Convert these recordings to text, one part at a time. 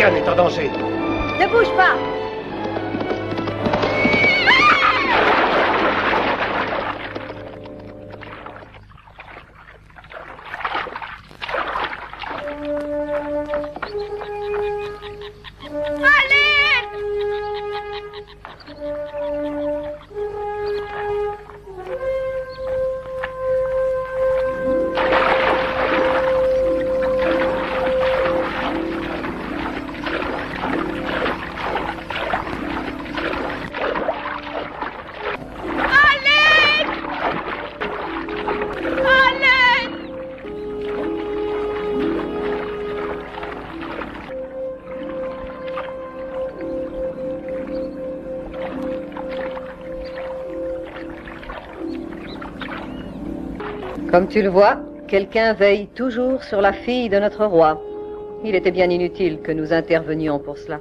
Diane est en danger. Ne bouge pas. Comme tu le vois, quelqu'un veille toujours sur la fille de notre roi. Il était bien inutile que nous intervenions pour cela.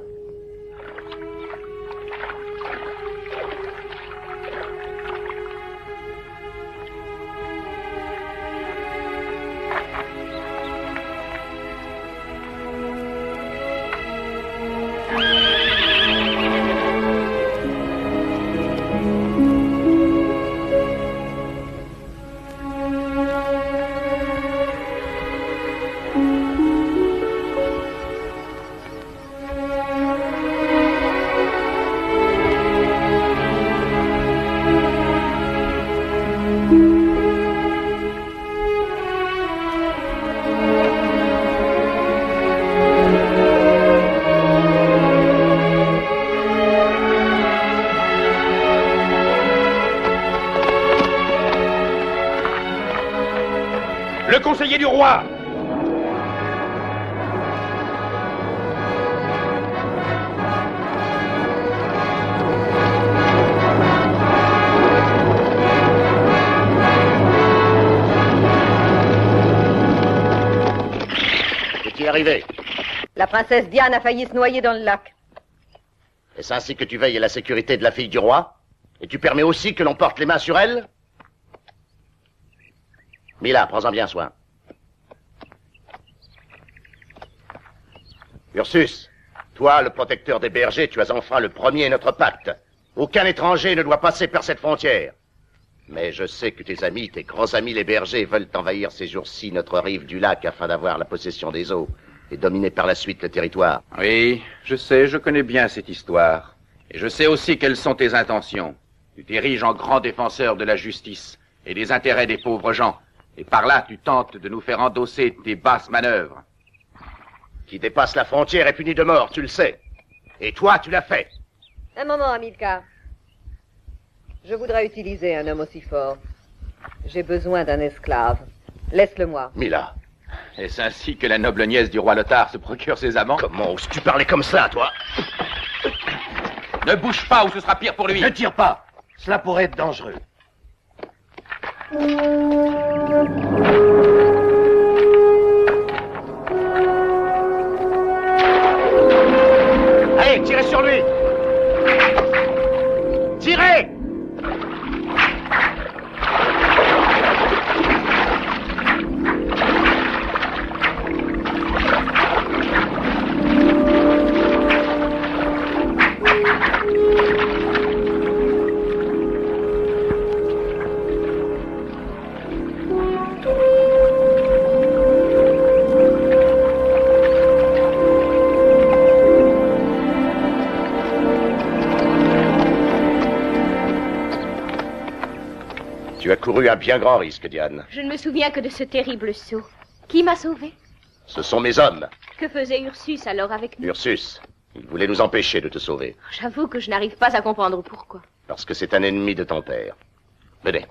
Le conseiller du roi! Qu'est-il arrivé? La princesse Diane a failli se noyer dans le lac. Est-ce ainsi que tu veilles à la sécurité de la fille du roi? Et tu permets aussi que l'on porte les mains sur elle? Mila, prends-en bien soin. Ursus, toi, le protecteur des bergers, tu as enfreint le premier notre pacte. Aucun étranger ne doit passer par cette frontière. Mais je sais que tes amis, tes grands amis les bergers, veulent envahir ces jours-ci notre rive du lac afin d'avoir la possession des eaux et dominer par la suite le territoire. Oui, je sais, je connais bien cette histoire. Et je sais aussi quelles sont tes intentions. Tu t'ériges en grand défenseur de la justice et des intérêts des pauvres gens. Et par là, tu tentes de nous faire endosser tes basses manœuvres. Qui dépasse la frontière est puni de mort, tu le sais. Et toi, tu l'as fait. Un moment, Hamilcar. Je voudrais utiliser un homme aussi fort. J'ai besoin d'un esclave. Laisse-le-moi. Mila. Est-ce ainsi que la noble nièce du roi Lothar se procure ses amants? Comment oses-tu parler comme ça, toi? Ne bouge pas ou ce sera pire pour lui. Ne tire pas. Cela pourrait être dangereux. Allez, tirez sur lui! Tirez! Tu as couru un bien grand risque, Diane. Je ne me souviens que de ce terrible saut. Qui m'a sauvé? Ce sont mes hommes. Que faisait Ursus alors avec nous? Ursus, il voulait nous empêcher de te sauver. J'avoue que je n'arrive pas à comprendre pourquoi. Parce que c'est un ennemi de ton père. Venez.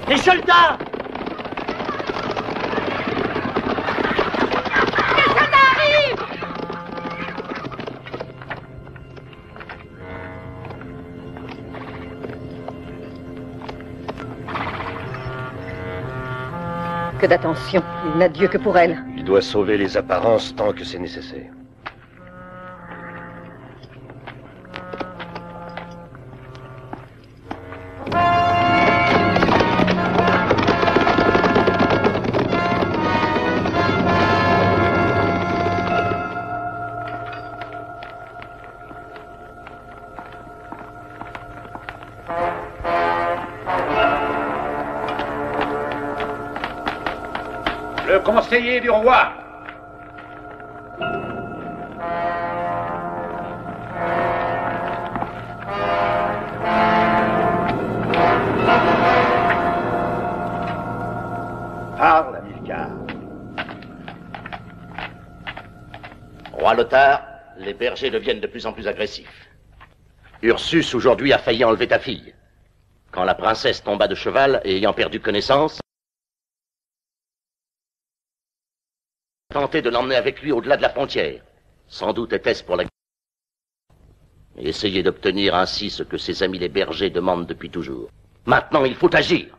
Les soldats! Que d'attention. Il n'a Dieu que pour elle. Il doit sauver les apparences tant que c'est nécessaire. Le conseiller du roi. Parle, Hamilcar. Roi Lothar, les bergers deviennent de plus en plus agressifs. Ursus, aujourd'hui, a failli enlever ta fille. Quand la princesse tomba de cheval et ayant perdu connaissance, tenté de l'emmener avec lui au-delà de la frontière. Sans doute était-ce pour la... Essayer d'obtenir ainsi ce que ses amis les bergers demandent depuis toujours. Maintenant, il faut agir.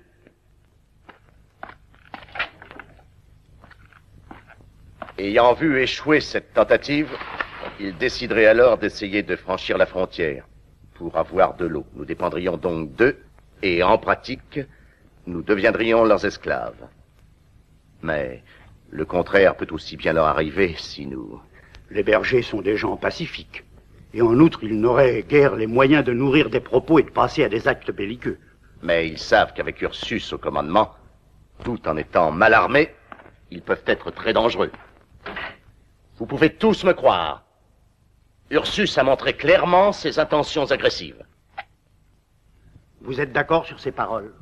Ayant vu échouer cette tentative, il déciderait alors d'essayer de franchir la frontière pour avoir de l'eau. Nous dépendrions donc d'eux, et en pratique, nous deviendrions leurs esclaves. Mais le contraire peut aussi bien leur arriver si nous... Les bergers sont des gens pacifiques. Et en outre, ils n'auraient guère les moyens de nourrir des propos et de passer à des actes belliqueux. Mais ils savent qu'avec Ursus au commandement, tout en étant mal armés, ils peuvent être très dangereux. Vous pouvez tous me croire. Ursus a montré clairement ses intentions agressives. Vous êtes d'accord sur ces paroles?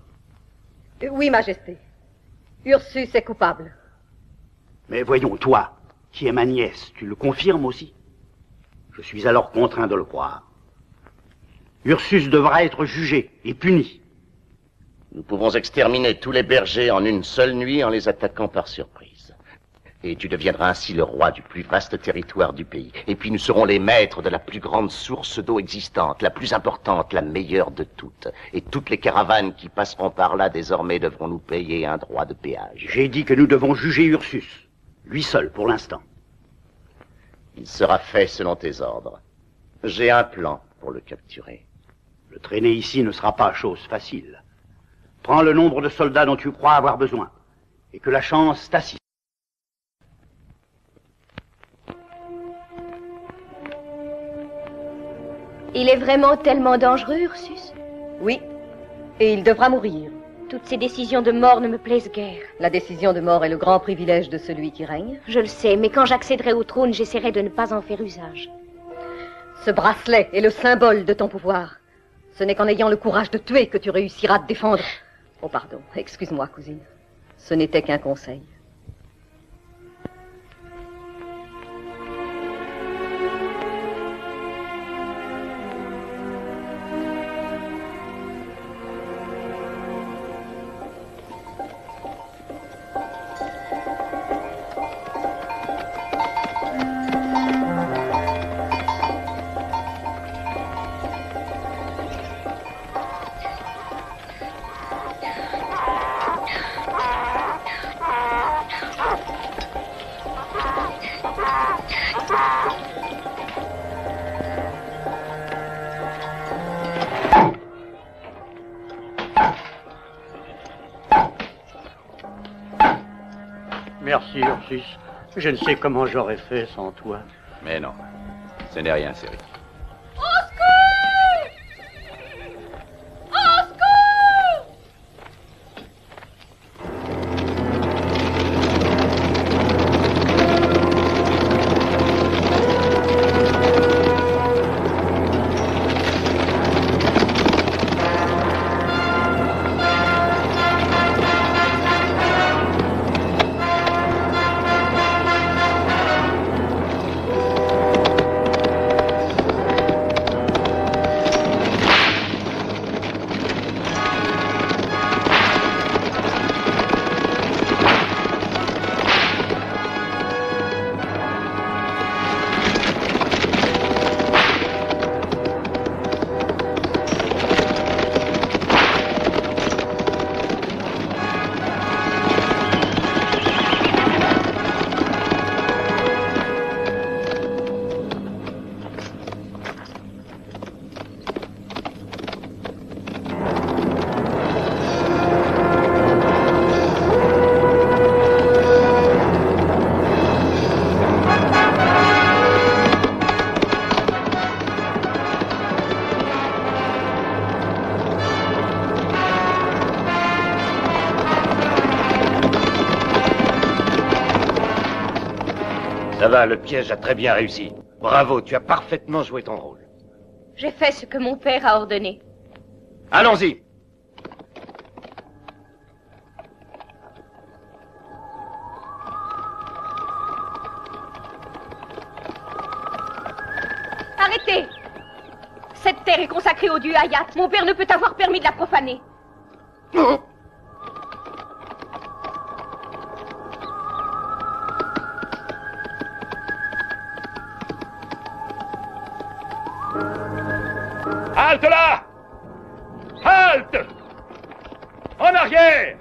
Oui, Majesté. Ursus est coupable. Mais voyons, toi, qui es ma nièce, tu le confirmes aussi? Je suis alors contraint de le croire. Ursus devra être jugé et puni. Nous pouvons exterminer tous les bergers en une seule nuit en les attaquant par surprise. Et tu deviendras ainsi le roi du plus vaste territoire du pays. Et puis nous serons les maîtres de la plus grande source d'eau existante, la plus importante, la meilleure de toutes. Et toutes les caravanes qui passeront par là désormais devront nous payer un droit de péage. J'ai dit que nous devons juger Ursus. Lui seul, pour l'instant. Il sera fait selon tes ordres. J'ai un plan pour le capturer. Le traîner ici ne sera pas chose facile. Prends le nombre de soldats dont tu crois avoir besoin, et que la chance t'assiste. Il est vraiment tellement dangereux, Ursus? Oui, et il devra mourir. Toutes ces décisions de mort ne me plaisent guère. La décision de mort est le grand privilège de celui qui règne. Je le sais, mais quand j'accéderai au trône, j'essaierai de ne pas en faire usage. Ce bracelet est le symbole de ton pouvoir. Ce n'est qu'en ayant le courage de tuer que tu réussiras à te défendre. Oh, pardon, excuse-moi, cousine. Ce n'était qu'un conseil. Merci, Ursus. Je ne sais comment j'aurais fait sans toi. Mais non, ce n'est rien, Céry. Ça va, le piège a très bien réussi. Bravo, tu as parfaitement joué ton rôle. J'ai fait ce que mon père a ordonné. Allons-y. Arrêtez! Cette terre est consacrée au dieu Hayat. Mon père ne peut avoir permis de la profaner. Halte là! Halte! En arrière!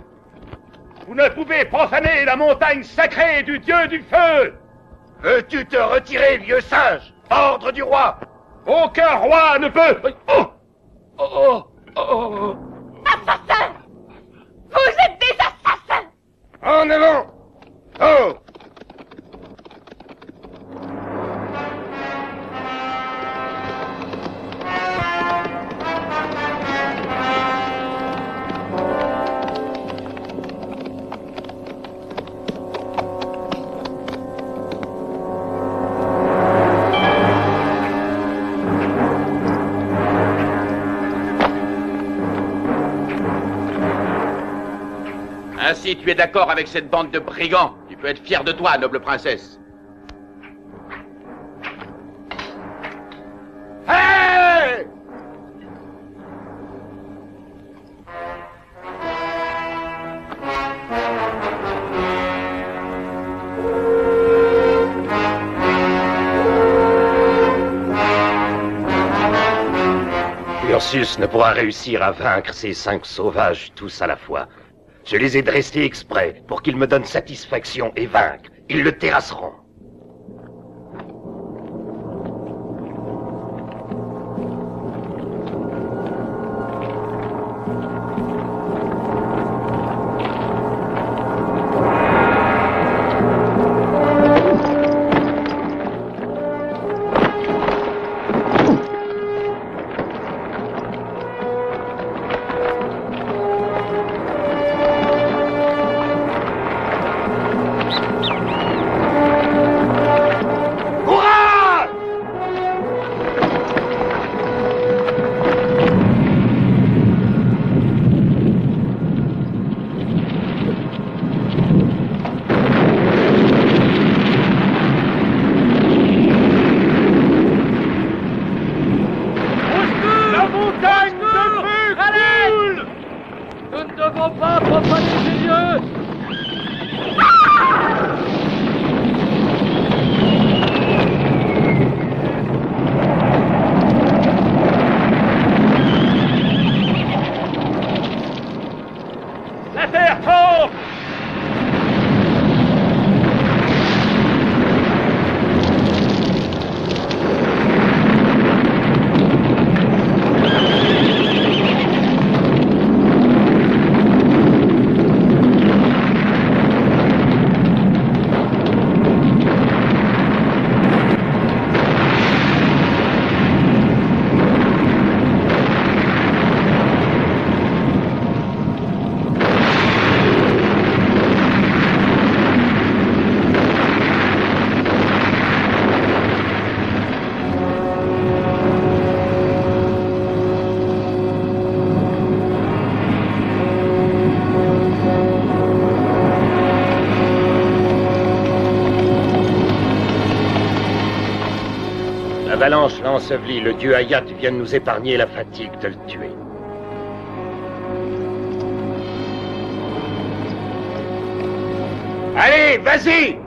Vous ne pouvez profaner la montagne sacrée du dieu du feu! Veux-tu te retirer, vieux singe? Ordre du roi! Aucun roi ne peut... Assassins! Vous êtes des assassins! En avant! Oh! Ainsi, tu es d'accord avec cette bande de brigands. Tu peux être fier de toi, noble princesse. Hey! Ursus ne pourra réussir à vaincre ces 5 sauvages tous à la fois. Je les ai dressés exprès pour qu'ils me donnent satisfaction et vaincre. Ils le terrasseront. L'avalanche l'a enseveli. Le dieu Hayat vient de nous épargner la fatigue de le tuer. Allez, vas-y!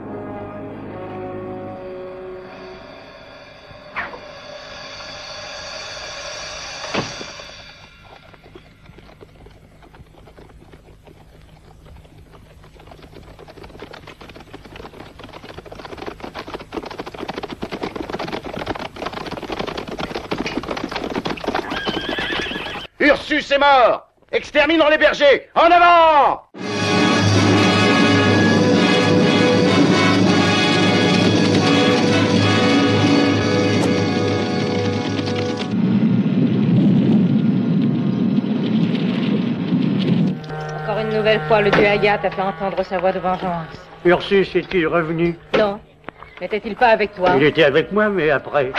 Ursus est mort! Exterminons les bergers! En avant! Encore une nouvelle fois, le dieu Hayat a fait entendre sa voix de vengeance. Ursus est-il revenu? Non. N'était-il pas avec toi? Il était avec moi, mais après...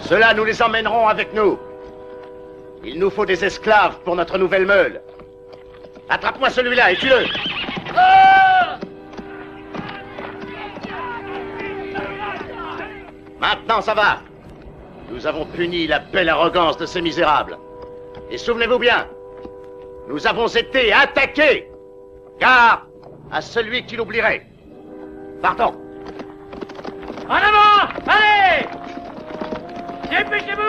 Ceux-là, nous les emmènerons avec nous. Il nous faut des esclaves pour notre nouvelle meule. Attrape-moi celui-là et tue-le. Maintenant, ça va. Nous avons puni la belle arrogance de ces misérables. Et souvenez-vous bien, nous avons été attaqués. Gare à celui qui l'oublierait. Partons. En avant! Allez! Dépêchez-vous!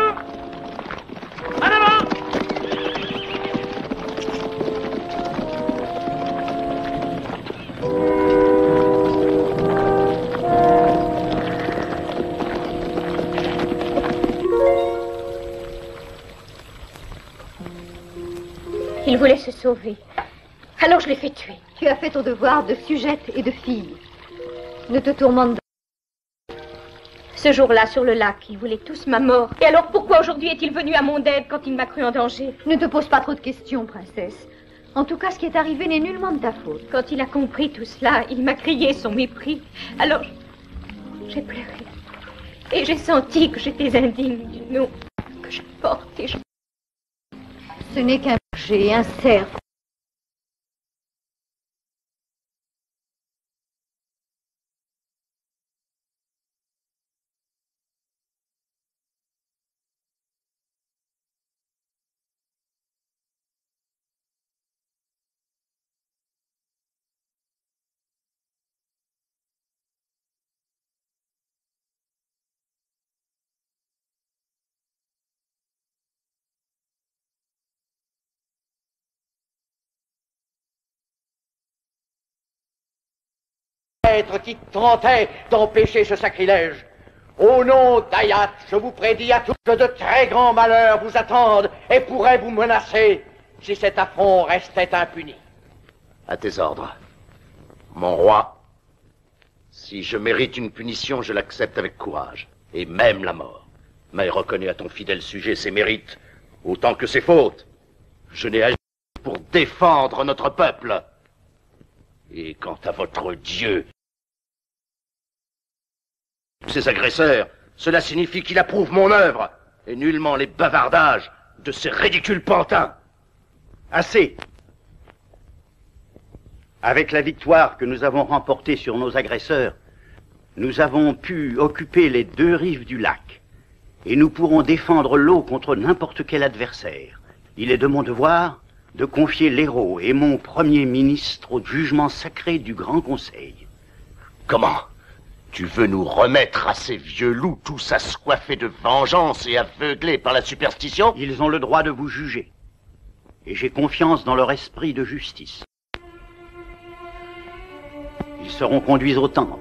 En avant! Il voulait se sauver. Alors je l'ai fait tuer. Tu as fait ton devoir de sujette et de fille. Ne te tourmente pas. Ce jour-là, sur le lac, ils voulaient tous ma mort. Et alors pourquoi aujourd'hui est-il venu à mon aide quand il m'a cru en danger? Ne te pose pas trop de questions, princesse. En tout cas, ce qui est arrivé n'est nullement de ta faute. Quand il a compris tout cela, il m'a crié son mépris. Alors, j'ai pleuré. Et j'ai senti que j'étais indigne du nom que je porte et je... Ce n'est qu'un berger, un cerf. Qui tentait d'empêcher ce sacrilège. Au nom d'Ayat, je vous prédis à tous que de très grands malheurs vous attendent et pourraient vous menacer si cet affront restait impuni. À tes ordres. Mon roi, si je mérite une punition, je l'accepte avec courage, et même la mort. Mais reconnais à ton fidèle sujet ses mérites, autant que ses fautes. Je n'ai agi pour défendre notre peuple. Et quant à votre Dieu, ces agresseurs, cela signifie qu'il approuve mon œuvre, et nullement les bavardages de ces ridicules pantins. Assez. Avec la victoire que nous avons remportée sur nos agresseurs, nous avons pu occuper les deux rives du lac, et nous pourrons défendre l'eau contre n'importe quel adversaire. Il est de mon devoir de confier l'héros et mon premier ministre au jugement sacré du Grand Conseil. Comment? Tu veux nous remettre à ces vieux loups, tous assoiffés de vengeance et aveuglés par la superstition? Ils ont le droit de vous juger, et j'ai confiance dans leur esprit de justice. Ils seront conduits au temple.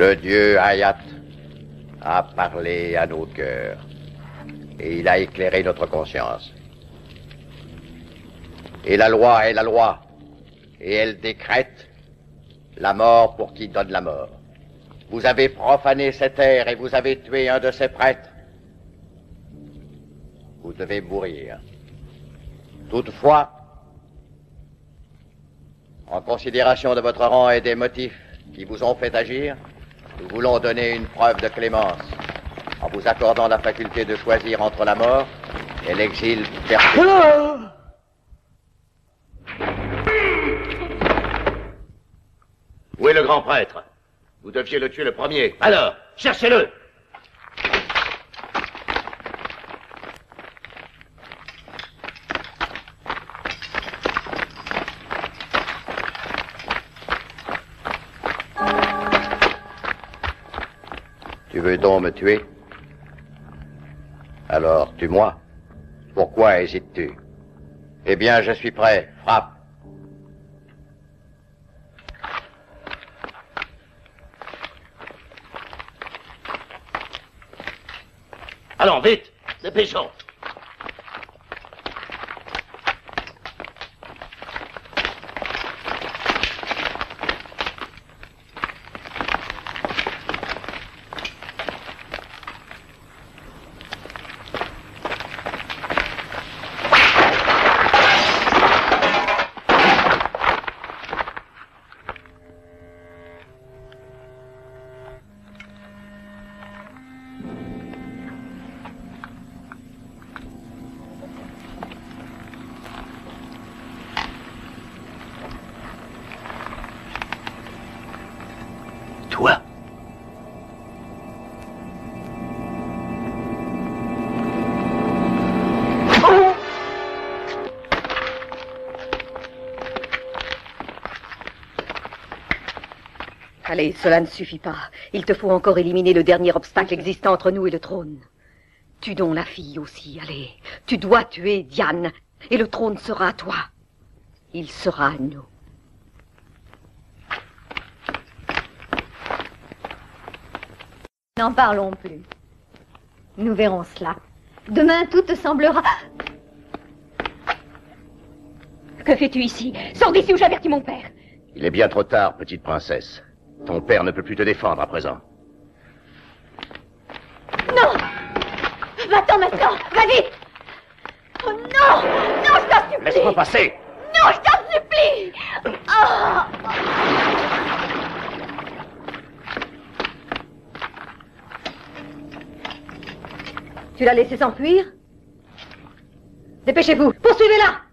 Le dieu Hayat a parlé à nos cœurs et il a éclairé notre conscience. Et la loi est la loi et elle décrète la mort pour qui donne la mort. Vous avez profané cette terre et vous avez tué un de ses prêtres. Vous devez mourir. Toutefois, en considération de votre rang et des motifs qui vous ont fait agir, nous voulons donner une preuve de clémence en vous accordant la faculté de choisir entre la mort et l'exil perpétuel. Où est le grand prêtre? Vous deviez le tuer le premier. Alors, cherchez-le! Tu veux donc me tuer? Alors, tue-moi. Pourquoi hésites-tu? Eh bien, je suis prêt. Frappe. Allons, vite! Dépêchons! Toi? Allez, cela ne suffit pas. Il te faut encore éliminer le dernier obstacle existant entre nous et le trône. Tue donc la fille aussi, allez. Tu dois tuer Diane, et le trône sera à toi. Il sera à nous. N'en parlons plus. Nous verrons cela. Demain, tout te semblera... Que fais-tu ici? Sors d'ici ou j'avertis mon père. Il est bien trop tard, petite princesse. Ton père ne peut plus te défendre à présent. Non! Va-t'en maintenant! Va vite! Oh non! Non, je t'en supplie! Laisse-moi passer! Non, je t'en supplie! Ah! Tu l'as laissé s'enfuir? Dépêchez-vous, poursuivez-la!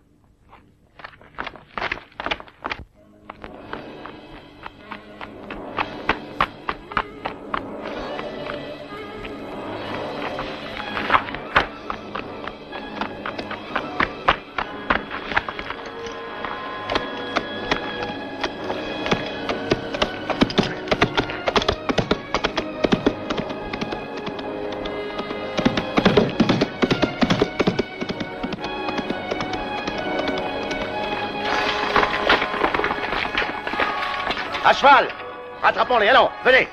À cheval! Rattrapons-les, allons, venez!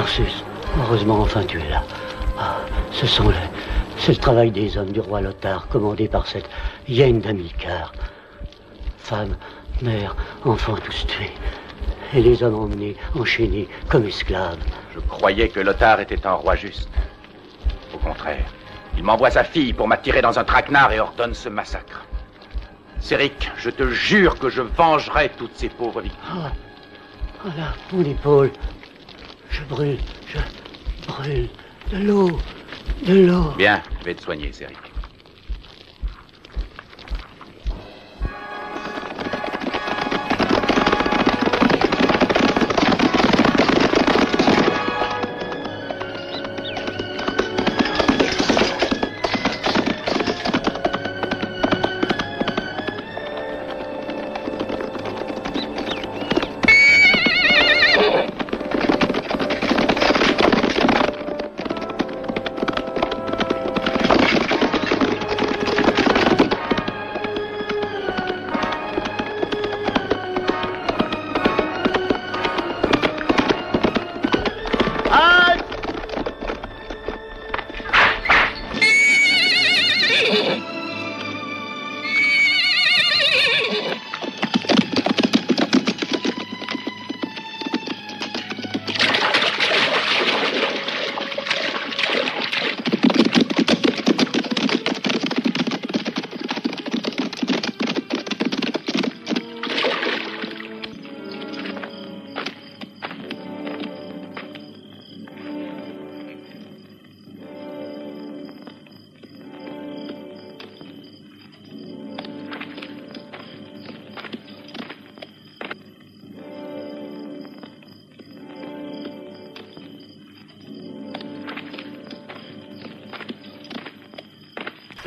Ursus, heureusement enfin tu es là. Ah, c'est le travail des hommes du roi Lothar, commandé par cette hyène d'Hamilcar. Femmes, mères, enfants tous tués. Et les hommes emmenés, enchaînés, comme esclaves. Je croyais que Lothar était un roi juste. Au contraire, il m'envoie sa fille pour m'attirer dans un traquenard et ordonne ce massacre. Céric, je te jure que je vengerai toutes ces pauvres victimes. Ah là, mon épaule. Je brûle. De l'eau. Bien, je vais te soigner, Céric.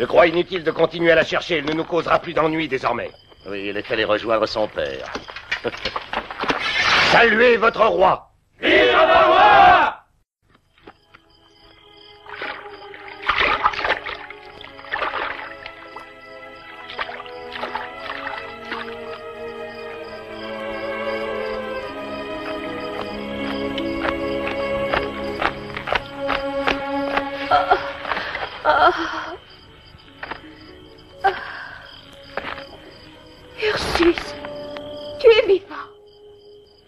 Je crois inutile de continuer à la chercher, elle ne nous causera plus d'ennui désormais. Oui, il est allé rejoindre son père. Saluez votre roi! Vive notre roi! Ursus, tu es vivant.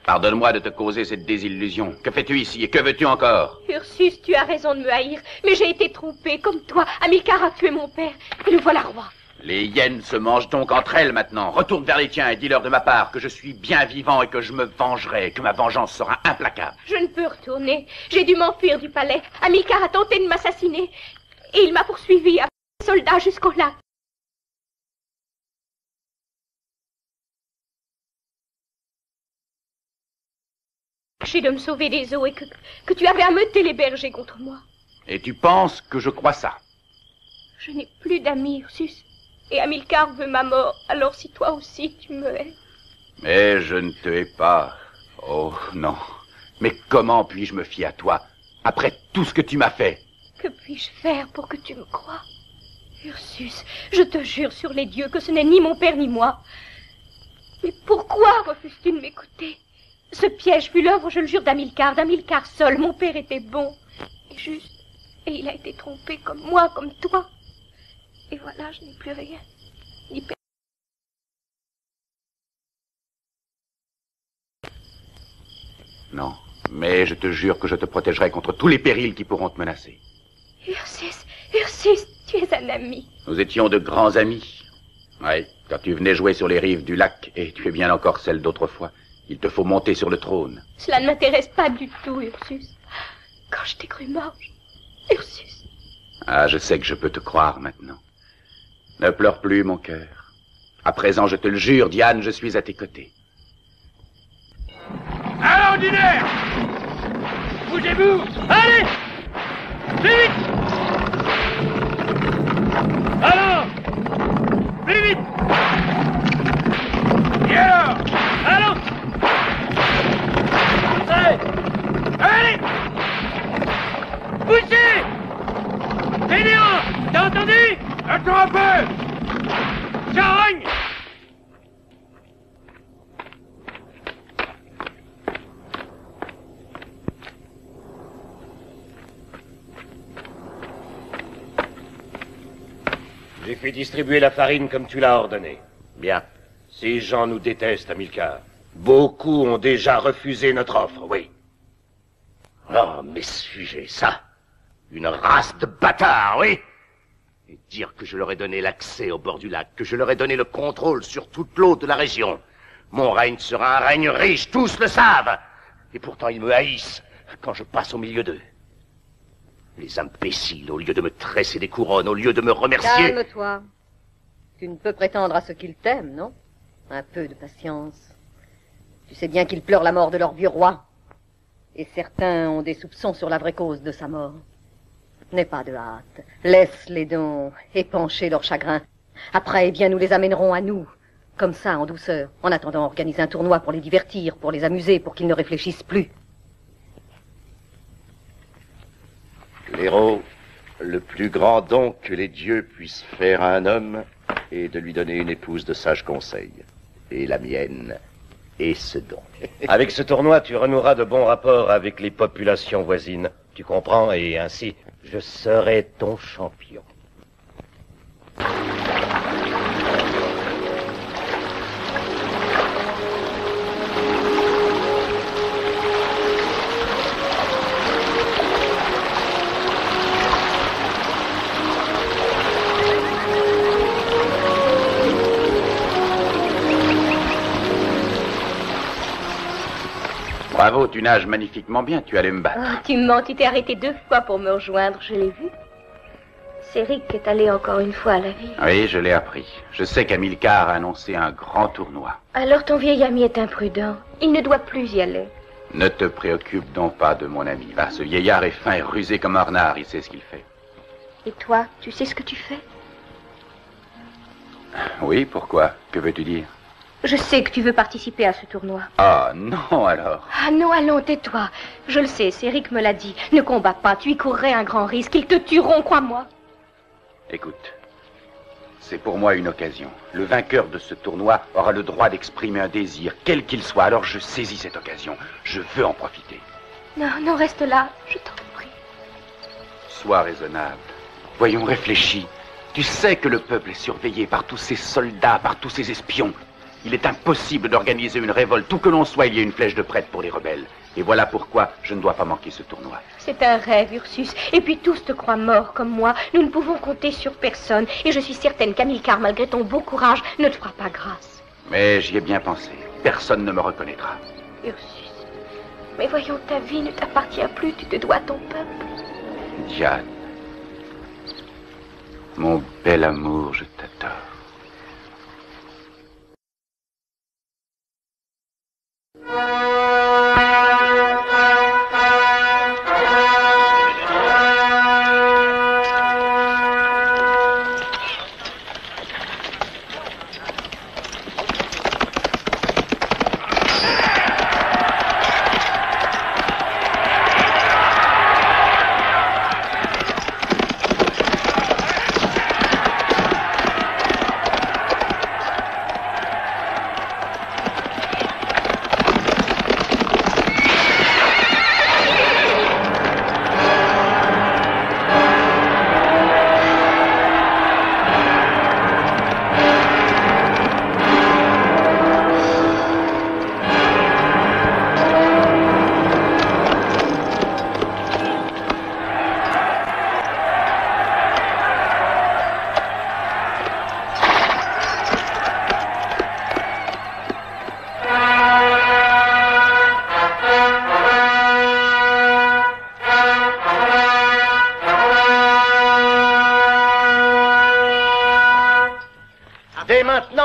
Pardonne-moi de te causer cette désillusion. Que fais-tu ici et que veux-tu encore? Ursus, tu as raison de me haïr, mais j'ai été trompée, comme toi. Hamilcar a tué mon père, et le voilà roi. Les hyènes se mangent donc entre elles maintenant. Retourne vers les tiens et dis-leur de ma part que je suis bien vivant et que je me vengerai, que ma vengeance sera implacable. Je ne peux retourner. J'ai dû m'enfuir du palais. Hamilcar a tenté de m'assassiner, et il m'a poursuivi avec des soldats jusqu'au lac. J'ai de me sauver des eaux et que tu avais ameuté les bergers contre moi. Et tu penses que je crois ça? Je n'ai plus d'amis, Ursus. Et Hamilcar veut ma mort, alors si toi aussi tu me hais. Mais je ne te hais pas. Oh, non. Mais comment puis-je me fier à toi, après tout ce que tu m'as fait? Que puis-je faire pour que tu me croies? Ursus, je te jure sur les dieux que ce n'est ni mon père ni moi. Mais pourquoi refuses-tu de m'écouter? Ce piège fut l'œuvre, je le jure, d'Hamilcar seul. Mon père était bon et juste, et il a été trompé comme moi, comme toi. Et voilà, je n'ai plus rien, ni père. Non, mais je te jure que je te protégerai contre tous les périls qui pourront te menacer. Ursus, tu es un ami. Nous étions de grands amis. Oui, quand tu venais jouer sur les rives du lac, et tu es bien encore celle d'autrefois. Il te faut monter sur le trône. Cela ne m'intéresse pas du tout, Ursus. Quand je t'ai cru mort, Ursus. Ah, je sais que je peux te croire maintenant. Ne pleure plus, mon cœur. À présent, je te le jure, Diane, je suis à tes côtés. À l'ordinaire! Bougez-vous! Allez! Vite! Alors! Plus vite! Et alors? Allons! Allez! Poussez! Fainéant! T'as entendu? Attends un peu! Charogne! J'ai fait distribuer la farine comme tu l'as ordonné. Bien. Ces gens nous détestent, Hamilcar. Beaucoup ont déjà refusé notre offre, oui. Oh, mais suis-je ça? Une race de bâtards, oui? Et dire que je leur ai donné l'accès au bord du lac, que je leur ai donné le contrôle sur toute l'eau de la région. Mon règne sera un règne riche, tous le savent. Et pourtant ils me haïssent quand je passe au milieu d'eux. Les imbéciles, au lieu de me tresser des couronnes, au lieu de me remercier... Calme-toi. Tu ne peux prétendre à ce qu'ils t'aiment, non? Un peu de patience. Tu sais bien qu'ils pleurent la mort de leur vieux roi. Et certains ont des soupçons sur la vraie cause de sa mort. N'aie pas de hâte. Laisse-les donc épancher leur chagrin. Après, eh bien, nous les amènerons à nous. Comme ça, en douceur. En attendant, organise un tournoi pour les divertir, pour les amuser, pour qu'ils ne réfléchissent plus. L'héros, le plus grand don que les dieux puissent faire à un homme est de lui donner une épouse de sage conseil. Et la mienne est ce don. Avec ce tournoi, tu renoueras de bons rapports avec les populations voisines. Tu comprends? Et ainsi, je serai ton champion. Bravo, tu nages magnifiquement bien, tu allais me battre. Oh, tu mens, tu t'es arrêté 2 fois pour me rejoindre, je l'ai vu. Céric est allé encore une fois à la ville. Oui, je l'ai appris. Je sais qu'Hamilcar a annoncé un grand tournoi. Alors ton vieil ami est imprudent. Il ne doit plus y aller. Ne te préoccupe donc pas de mon ami. Va, ce vieillard est fin et rusé comme un renard, il sait ce qu'il fait. Et toi, tu sais ce que tu fais? Oui, pourquoi? Que veux-tu dire? Je sais que tu veux participer à ce tournoi. Ah, non, alors. Ah non, allons, tais-toi. Je le sais, Céric me l'a dit. Ne combats pas, tu y courrais un grand risque. Ils te tueront, crois-moi. Écoute, c'est pour moi une occasion. Le vainqueur de ce tournoi aura le droit d'exprimer un désir, quel qu'il soit. Alors je saisis cette occasion. Je veux en profiter. Non, non, reste là, je t'en prie. Sois raisonnable. Voyons, réfléchis. Tu sais que le peuple est surveillé par tous ces soldats, par tous ces espions. Il est impossible d'organiser une révolte. Où que l'on soit, il y a une flèche de prête pour les rebelles. Et voilà pourquoi je ne dois pas manquer ce tournoi. C'est un rêve, Ursus. Et puis tous te croient mort comme moi. Nous ne pouvons compter sur personne. Et je suis certaine qu'Hamilcar, malgré ton beau courage, ne te fera pas grâce. Mais j'y ai bien pensé. Personne ne me reconnaîtra. Ursus, mais voyons, ta vie ne t'appartient plus. Tu te dois à ton peuple. Diane, mon bel amour, je t'adore.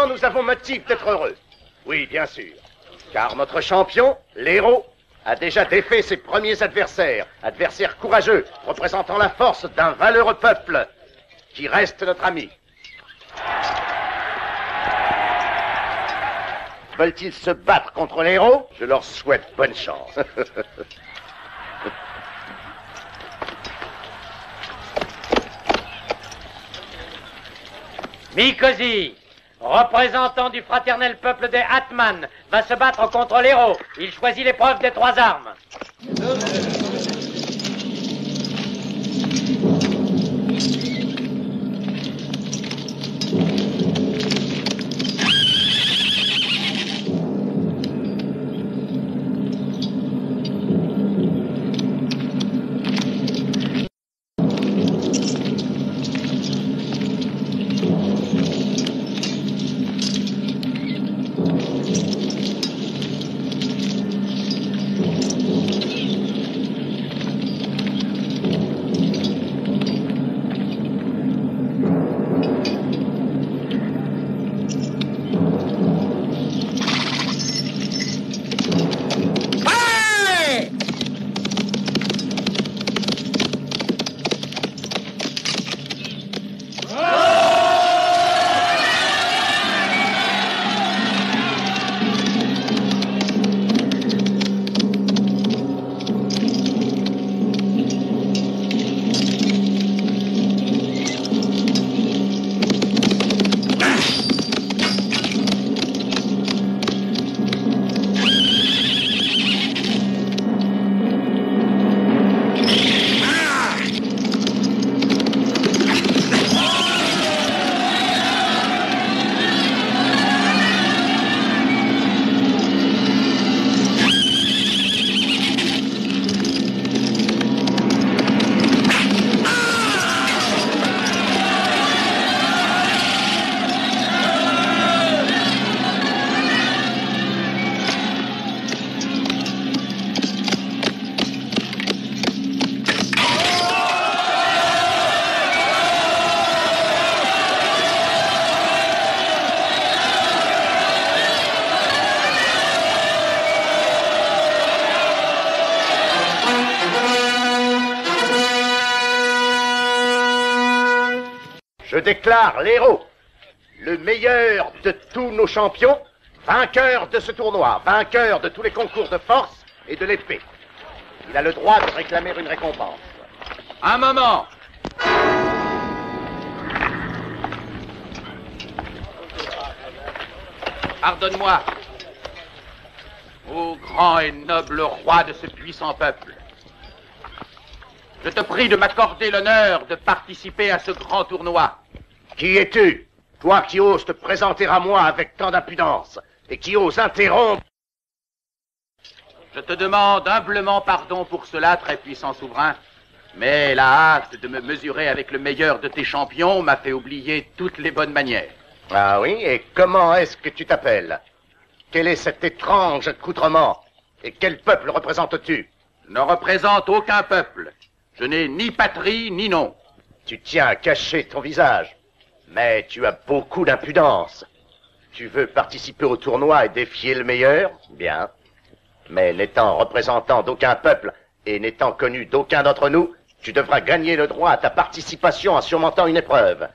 Nous avons motif d'être heureux. Oui, bien sûr. Car notre champion, l'héros, a déjà défait ses premiers adversaires. Adversaires courageux, représentant la force d'un valeureux peuple qui reste notre ami. Veulent-ils se battre contre l'héros? Je leur souhaite bonne chance. Mykosie, représentant du fraternel peuple des Atman, va se battre contre l'héros. Il choisit l'épreuve des 3 armes. je déclare l'héros, le meilleur de tous nos champions, vainqueur de ce tournoi, vainqueur de tous les concours de force et de l'épée. Il a le droit de réclamer une récompense. Un moment. Pardonne-moi, ô grand et noble roi de ce puissant peuple. Je te prie de m'accorder l'honneur de participer à ce grand tournoi. Qui es-tu, toi qui oses te présenter à moi avec tant d'impudence et qui oses interrompre? Je te demande humblement pardon pour cela, très puissant souverain, mais la hâte de me mesurer avec le meilleur de tes champions m'a fait oublier toutes les bonnes manières. Ah oui, et comment est-ce que tu t'appelles? Quel est cet étrange accoutrement? Et quel peuple représentes-tu? Je ne représente aucun peuple. Je n'ai ni patrie, ni nom. Tu tiens à cacher ton visage, mais tu as beaucoup d'impudence. Tu veux participer au tournoi et défier le meilleur? Bien. Mais n'étant représentant d'aucun peuple et n'étant connu d'aucun d'entre nous, tu devras gagner le droit à ta participation en surmontant une épreuve.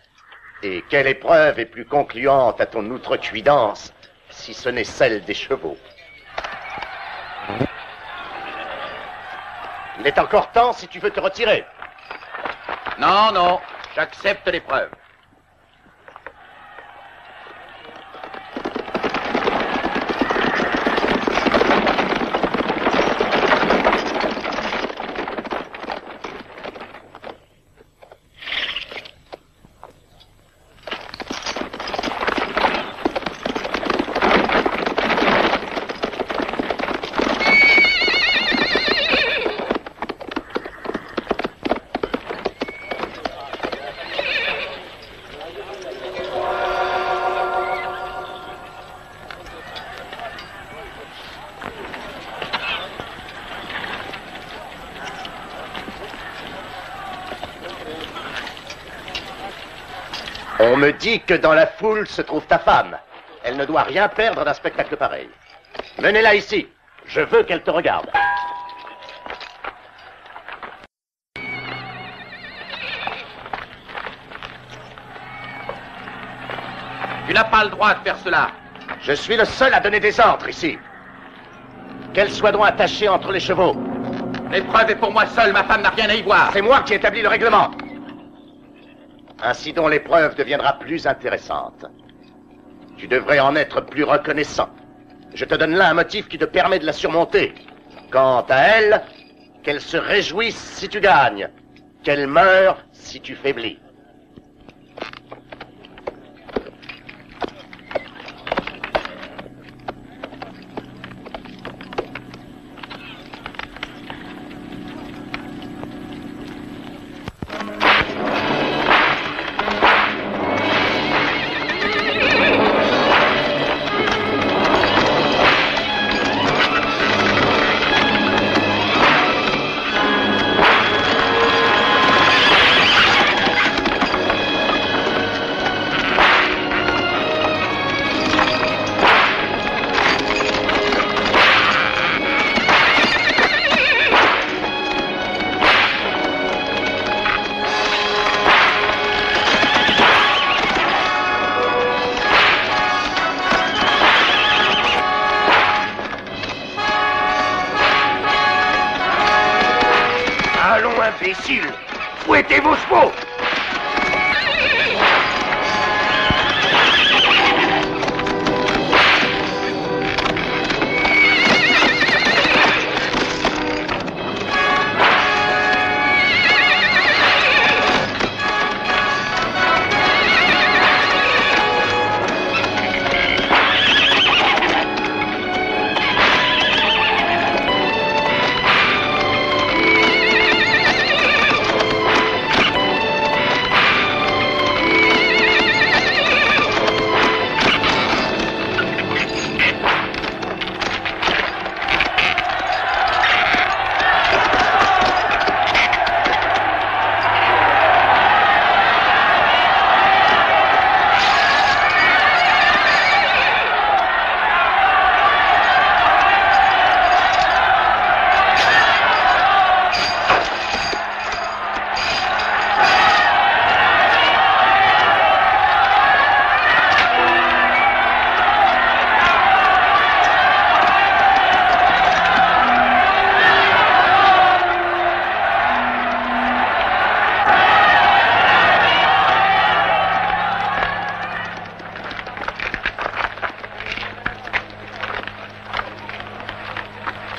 Et quelle épreuve est plus concluante à ton outrecuidance, si ce n'est celle des chevaux? Il est encore temps si tu veux te retirer. Non, non, j'accepte l'épreuve. On me dit que dans la foule se trouve ta femme. Elle ne doit rien perdre d'un spectacle pareil. Menez-la ici. Je veux qu'elle te regarde. Tu n'as pas le droit de faire cela. Je suis le seul à donner des ordres ici. Qu'elle soit donc attachée entre les chevaux. L'épreuve est pour moi seul, ma femme n'a rien à y voir. C'est moi qui établis le règlement. Ainsi donc l'épreuve deviendra plus intéressante. Tu devrais en être plus reconnaissant. Je te donne là un motif qui te permet de la surmonter. Quant à elle, qu'elle se réjouisse si tu gagnes, qu'elle meure si tu faiblis. Imbécile! Fouettez vos chevaux!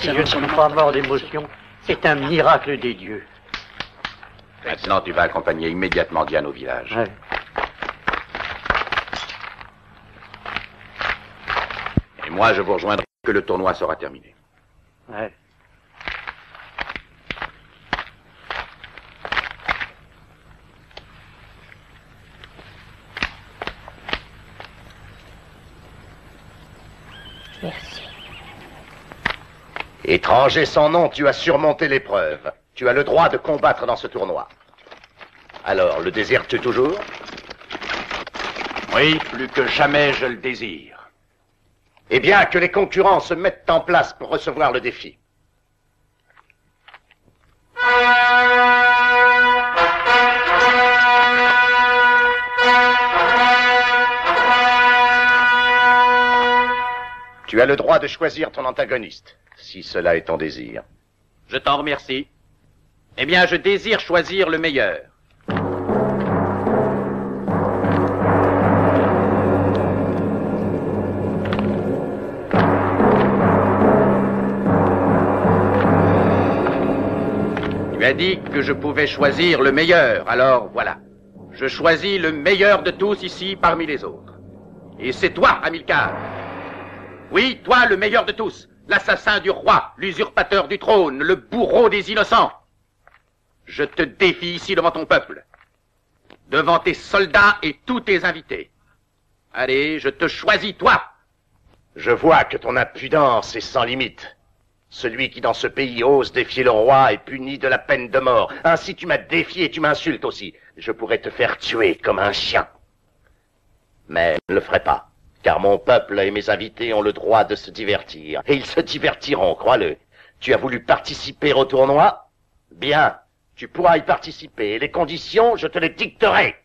Si je ne suis pas mort d'émotion, c'est un miracle des dieux. Maintenant, tu vas accompagner immédiatement Diane au village. Ouais. Et moi, je vous rejoindrai que le tournoi sera terminé. Ouais. Merci. Étranger sans nom, tu as surmonté l'épreuve. Tu as le droit de combattre dans ce tournoi. Alors, le désires-tu toujours? Oui, plus que jamais je le désire. Eh bien, que les concurrents se mettent en place pour recevoir le défi. Tu as le droit de choisir ton antagoniste, si cela est ton désir. Je t'en remercie. Eh bien, je désire choisir le meilleur. Tu as dit que je pouvais choisir le meilleur, alors voilà. Je choisis le meilleur de tous ici parmi les autres. Et c'est toi, Hamilcar. Oui, toi, le meilleur de tous. L'assassin du roi, l'usurpateur du trône, le bourreau des innocents. Je te défie ici devant ton peuple, devant tes soldats et tous tes invités. Allez, je te choisis, toi. Je vois que ton impudence est sans limite. Celui qui dans ce pays ose défier le roi est puni de la peine de mort. Ainsi tu m'as défié et tu m'insultes aussi. Je pourrais te faire tuer comme un chien. Mais je ne le ferai pas, car mon peuple et mes invités ont le droit de se divertir. Et ils se divertiront, crois-le. Tu as voulu participer au tournoi? Bien, tu pourras y participer. Et les conditions, je te les dicterai.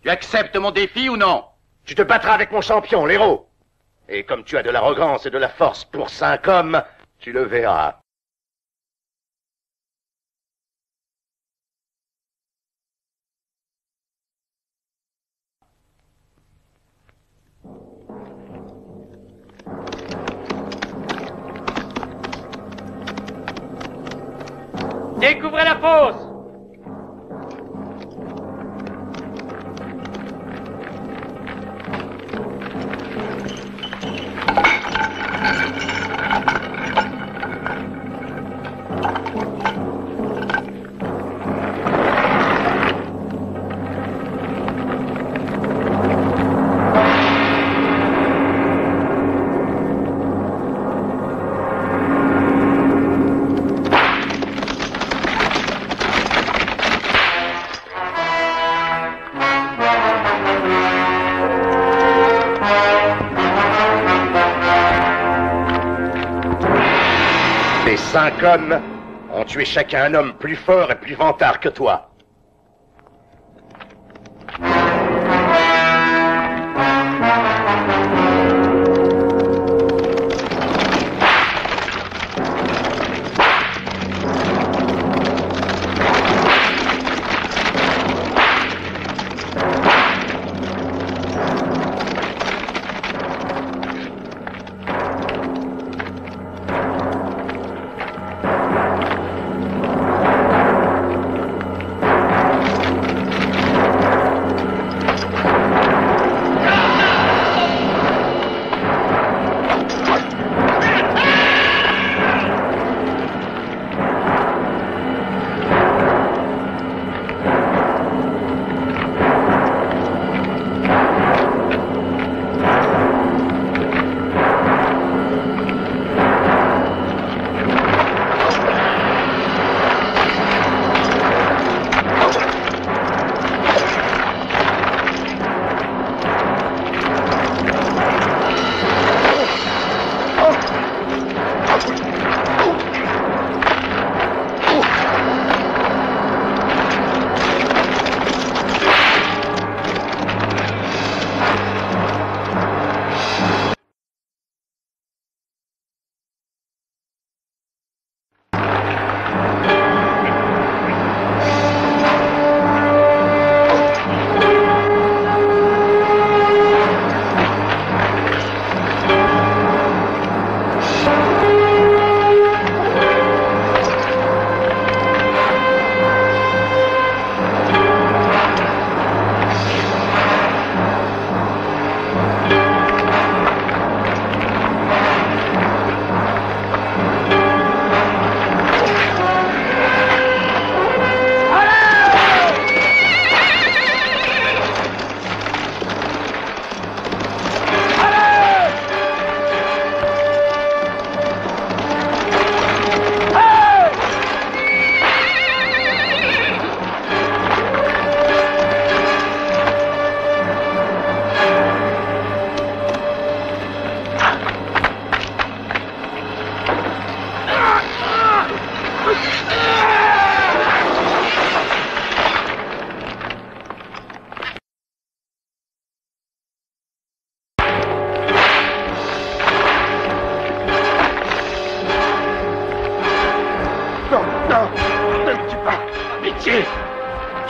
Tu acceptes mon défi ou non? Tu te battras avec mon champion, l'héros. Et comme tu as de l'arrogance et de la force pour 5 hommes, tu le verras. Découvrez la fosse! Les 5 hommes ont tué chacun un homme plus fort et plus vantard que toi.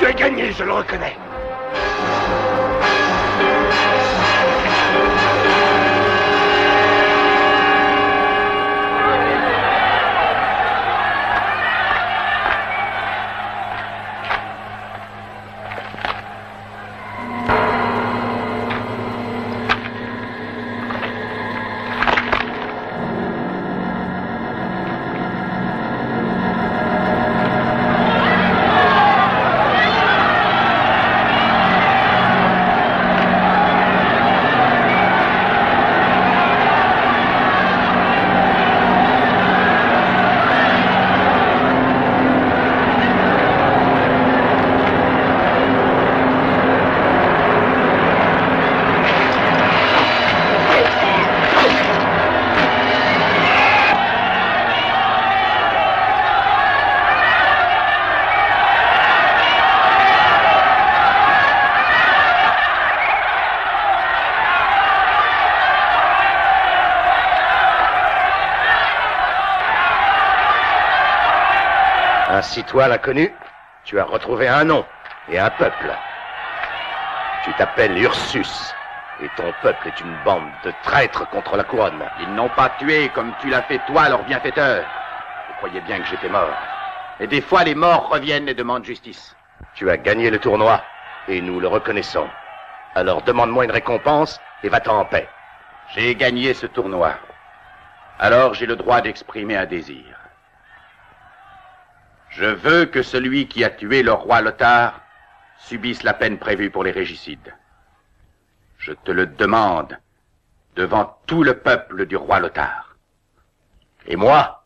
Tu as gagné, je le reconnais. Ainsi, toi, l'inconnu, tu as retrouvé un nom et un peuple. Tu t'appelles Ursus, et ton peuple est une bande de traîtres contre la couronne. Ils n'ont pas tué comme tu l'as fait toi, leur bienfaiteur. Vous croyez bien que j'étais mort. Et des fois, les morts reviennent et demandent justice. Tu as gagné le tournoi, et nous le reconnaissons. Alors demande-moi une récompense, et va-t'en en paix. J'ai gagné ce tournoi. Alors j'ai le droit d'exprimer un désir. Je veux que celui qui a tué le roi Lothar subisse la peine prévue pour les régicides. Je te le demande devant tout le peuple du roi Lothar. Et moi,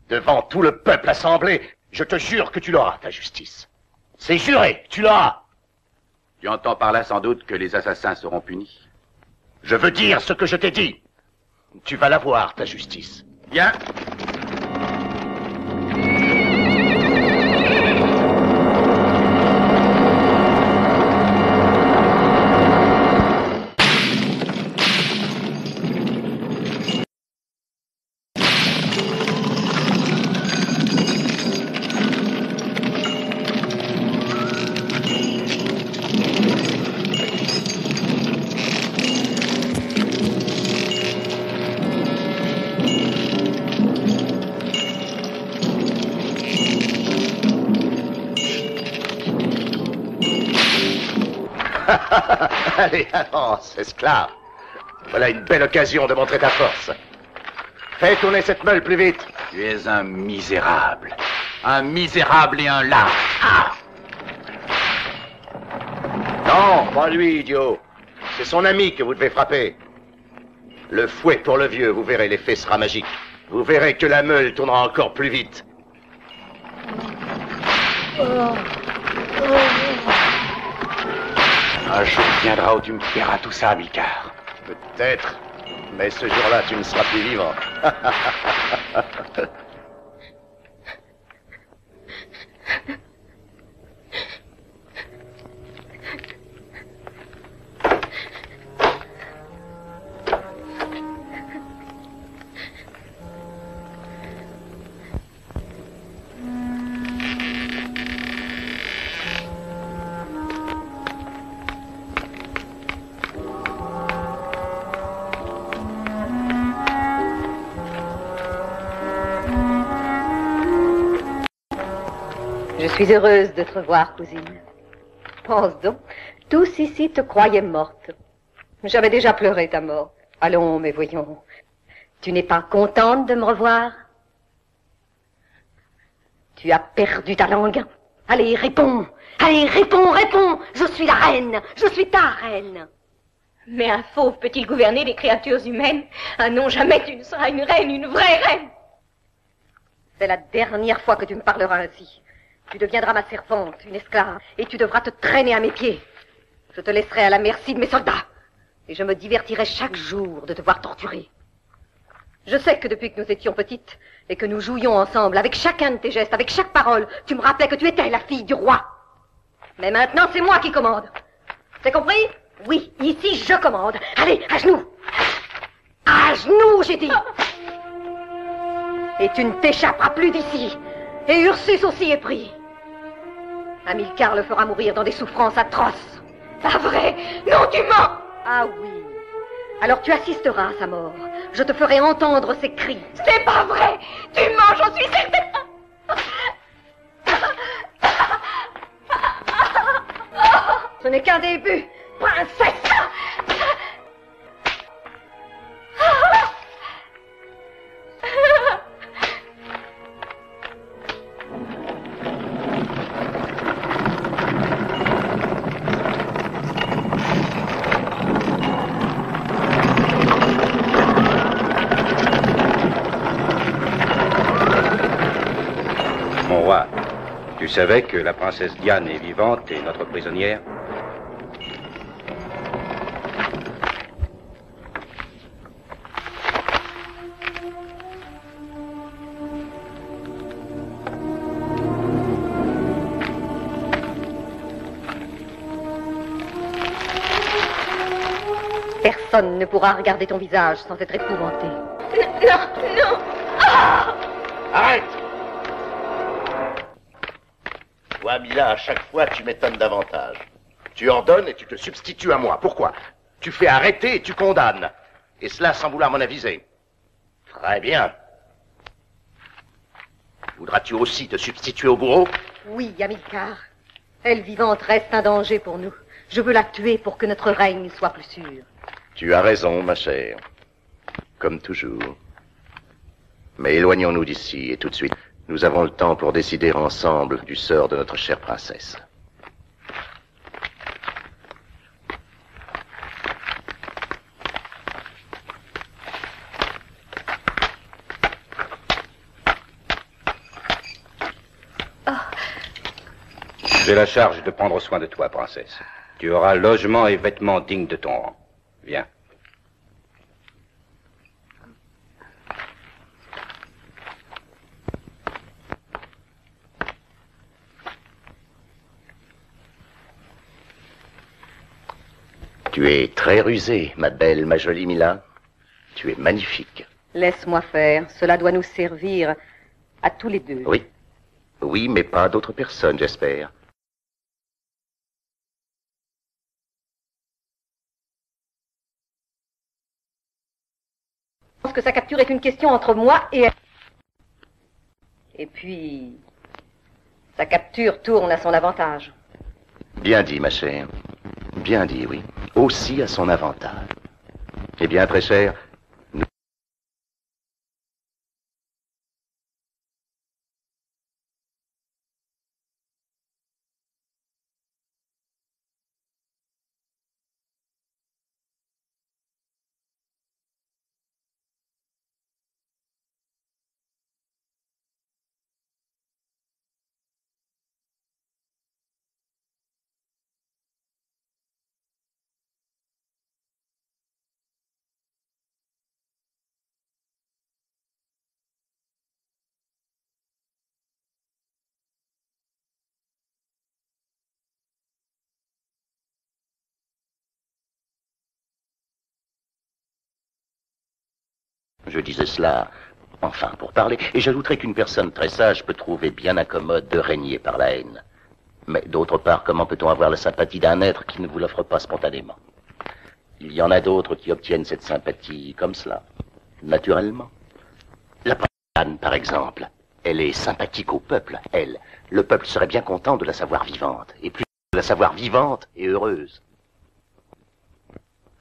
devant tout le peuple assemblé, je te jure que tu l'auras, ta justice. C'est juré, tu l'auras. Tu entends par là sans doute que les assassins seront punis. Je veux dire ce que je t'ai dit. Tu vas l'avoir, ta justice. Bien. Allez, avance, esclave. Voilà une belle occasion de montrer ta force. Fais tourner cette meule plus vite. Tu es un misérable. Un misérable et un lâche. Ah! Non, pas lui, idiot. C'est son ami que vous devez frapper. Le fouet pour le vieux, vous verrez, l'effet sera magique. Vous verrez que la meule tournera encore plus vite. Un jour viendra où tu me paieras tout ça, Hamilcar. Peut-être, mais ce jour-là, tu ne seras plus vivant. Je suis heureuse de te revoir, cousine. Pense donc, tous ici te croyaient morte. J'avais déjà pleuré ta mort. Allons, mais voyons. Tu n'es pas contente de me revoir? Tu as perdu ta langue. Allez, réponds. Allez, réponds, réponds. Je suis la reine. Je suis ta reine. Mais un fauve peut-il gouverner les créatures humaines? Ah non, jamais tu ne seras une reine, une vraie reine. C'est la dernière fois que tu me parleras ainsi. Tu deviendras ma servante, une esclave, et tu devras te traîner à mes pieds. Je te laisserai à la merci de mes soldats, et je me divertirai chaque jour de te voir torturer. Je sais que depuis que nous étions petites, et que nous jouions ensemble, avec chacun de tes gestes, avec chaque parole, tu me rappelais que tu étais la fille du roi. Mais maintenant, c'est moi qui commande. C'est compris? Oui, ici, je commande. Allez, à genoux. À genoux, j'ai dit. Et tu ne t'échapperas plus d'ici. Et Ursus aussi est pris. Hamilcar le fera mourir dans des souffrances atroces. Pas vrai! Non, tu mens! Ah oui. Alors tu assisteras à sa mort. Je te ferai entendre ses cris. C'est pas vrai! Tu mens, j'en suis certaine! Ce n'est qu'un début, princesse! Mon roi, tu savais que la princesse Diane est vivante et notre prisonnière? Personne ne pourra regarder ton visage sans être épouvanté. Non, non! Ah! Arrête! Toi, Mila, à chaque fois, tu m'étonnes davantage. Tu ordonnes et tu te substitues à moi. Pourquoi? Tu fais arrêter et tu condamnes. Et cela sans vouloir m'en aviser. Très bien. Voudras-tu aussi te substituer au bourreau? Oui, Hamilcar. Elle vivante reste un danger pour nous. Je veux la tuer pour que notre règne soit plus sûr. Tu as raison, ma chère. Comme toujours. Mais éloignons-nous d'ici et tout de suite. Nous avons le temps pour décider ensemble du sort de notre chère princesse. J'ai la charge de prendre soin de toi, princesse. Tu auras logement et vêtements dignes de ton rang. Viens. Tu es très rusée, ma belle, ma jolie Mila. Tu es magnifique. Laisse-moi faire. Cela doit nous servir à tous les deux. Oui. Oui, mais pas à d'autres personnes, j'espère. Je pense que sa capture est une question entre moi et elle. Et puis, sa capture tourne à son avantage. Bien dit, ma chère. Bien dit, oui. Aussi à son avantage. Eh bien, très cher, nous... Je disais cela, enfin, pour parler, et j'ajouterais qu'une personne très sage peut trouver bien incommode de régner par la haine. Mais d'autre part, comment peut-on avoir la sympathie d'un être qui ne vous l'offre pas spontanément? Il y en a d'autres qui obtiennent cette sympathie comme cela, naturellement. La princesse Anne, par exemple, elle est sympathique au peuple, elle. Le peuple serait bien content de la savoir vivante, et plus de la savoir vivante et heureuse.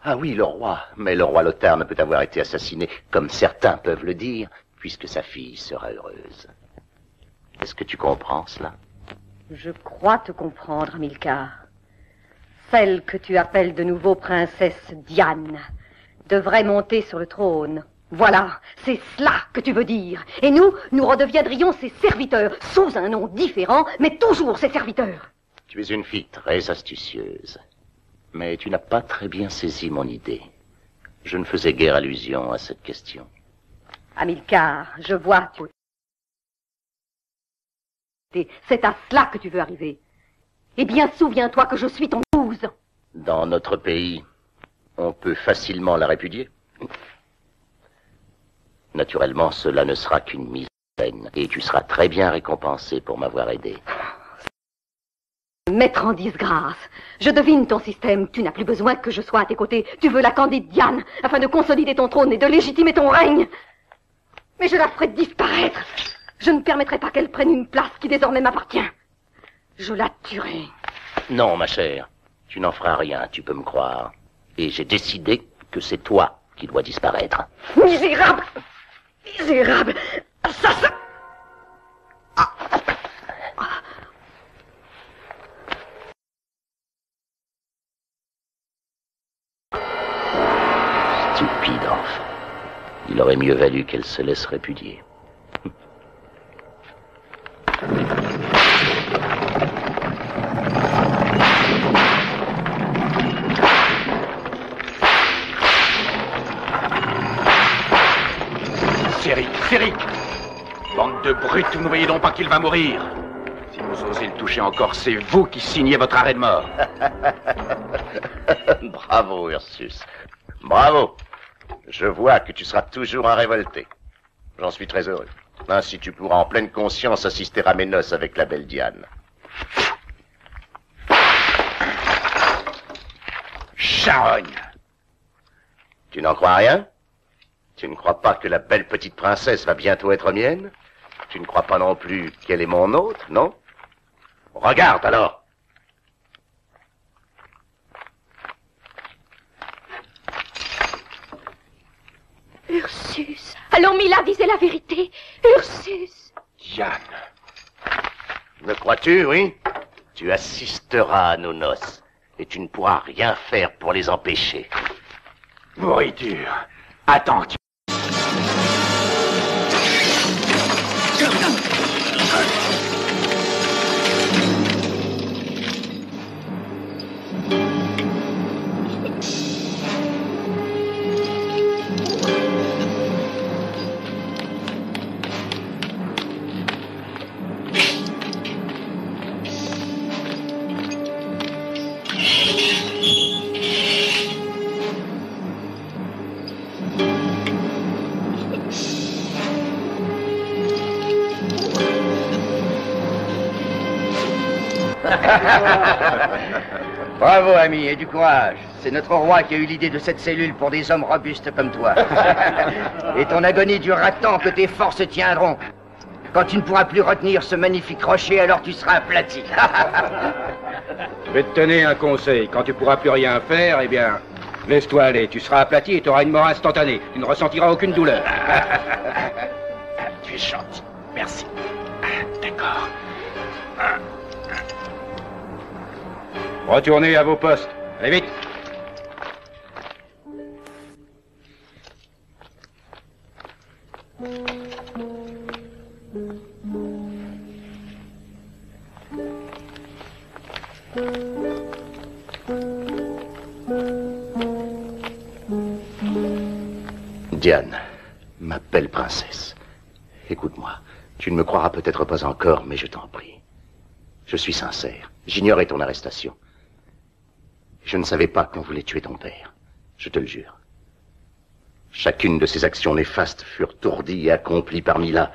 Ah oui, le roi. Mais le roi Lothar ne peut avoir été assassiné, comme certains peuvent le dire, puisque sa fille sera heureuse. Est-ce que tu comprends cela? Je crois te comprendre, Hamilcar. Celle que tu appelles de nouveau princesse Diane devrait monter sur le trône. Voilà, c'est cela que tu veux dire. Et nous redeviendrions ses serviteurs, sous un nom différent, mais toujours ses serviteurs. Tu es une fille très astucieuse. Mais tu n'as pas très bien saisi mon idée. Je ne faisais guère allusion à cette question. Hamilcar, je vois. C'est à cela que tu veux arriver. Eh bien, souviens-toi que je suis ton épouse. Dans notre pays, on peut facilement la répudier. Naturellement, cela ne sera qu'une mise en peine, et tu seras très bien récompensé pour m'avoir aidé. mettre en disgrâce. Je devine ton système. Tu n'as plus besoin que je sois à tes côtés. Tu veux la candide Diane, afin de consolider ton trône et de légitimer ton règne. Mais je la ferai disparaître. Je ne permettrai pas qu'elle prenne une place qui désormais m'appartient. Je la tuerai. Non, ma chère. Tu n'en feras rien, tu peux me croire. Et j'ai décidé que c'est toi qui dois disparaître. Misérable! Misérable! Assassin! Stupide enfant. Il aurait mieux valu qu'elle se laisse répudier. Céric! Bande de brutes, vous ne voyez donc pas qu'il va mourir. Si vous osez le toucher encore, c'est vous qui signez votre arrêt de mort. Bravo, Ursus. Bravo. Je vois que tu seras toujours un révolté. J'en suis très heureux. Ainsi, tu pourras en pleine conscience assister à mes noces avec la belle Diane. Charogne! Tu n'en crois rien? Tu ne crois pas que la belle petite princesse va bientôt être mienne? Tu ne crois pas non plus qu'elle est mon autre, non? Regarde alors! Ursus. Alors Mila disait la vérité. Ursus. Diane. Me crois-tu, oui? Tu assisteras à nos noces. Et tu ne pourras rien faire pour les empêcher. Pourriture. Attends. Bravo, ami, et du courage. C'est notre roi qui a eu l'idée de cette cellule pour des hommes robustes comme toi. Et ton agonie durera tant que tes forces tiendront. Quand tu ne pourras plus retenir ce magnifique rocher, alors tu seras aplati. Je vais te donner un conseil. Quand tu pourras plus rien faire, eh bien, laisse-toi aller. Tu seras aplati et tu auras une mort instantanée. Tu ne ressentiras aucune douleur. Tu es gentil. Merci. D'accord. Retournez à vos postes. Allez vite. Diane, ma belle princesse, écoute-moi. Tu ne me croiras peut-être pas encore, mais je t'en prie. Je suis sincère. J'ignorais ton arrestation. Je ne savais pas qu'on voulait tuer ton père. Je te le jure. Chacune de ces actions néfastes furent tourdies et accomplies par Mila.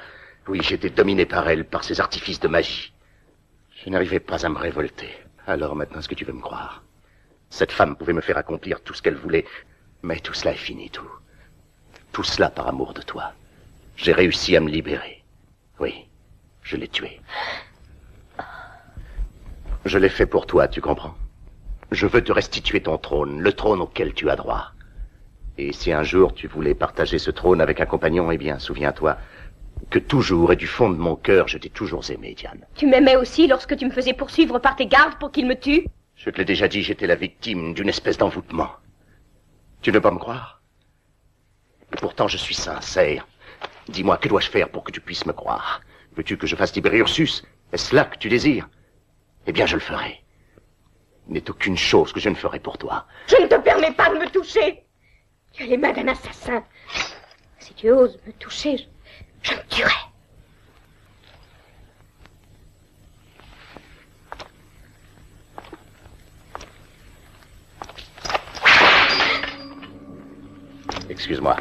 Oui, j'étais dominé par elle, par ses artifices de magie. Je n'arrivais pas à me révolter. Alors maintenant, est-ce que tu veux me croire? Cette femme pouvait me faire accomplir tout ce qu'elle voulait, mais tout cela est fini, tout. Tout cela par amour de toi. J'ai réussi à me libérer. Oui, je l'ai tuée. Je l'ai fait pour toi, tu comprends? Je veux te restituer ton trône, le trône auquel tu as droit. Et si un jour tu voulais partager ce trône avec un compagnon, eh bien, souviens-toi que toujours et du fond de mon cœur, je t'ai toujours aimé, Diane. Tu m'aimais aussi lorsque tu me faisais poursuivre par tes gardes pour qu'ils me tuent? Je te l'ai déjà dit, j'étais la victime d'une espèce d'envoûtement. Tu ne veux pas me croire? Et pourtant, je suis sincère. Dis-moi, que dois-je faire pour que tu puisses me croire? Veux-tu que je fasse libérer Ursus? Est-ce là que tu désires? Eh bien, je le ferai. Il n'est aucune chose que je ne ferai pour toi. Je ne te permets pas de me toucher. Tu as les mains d'un assassin. Si tu oses me toucher, je me tuerai. Excuse-moi,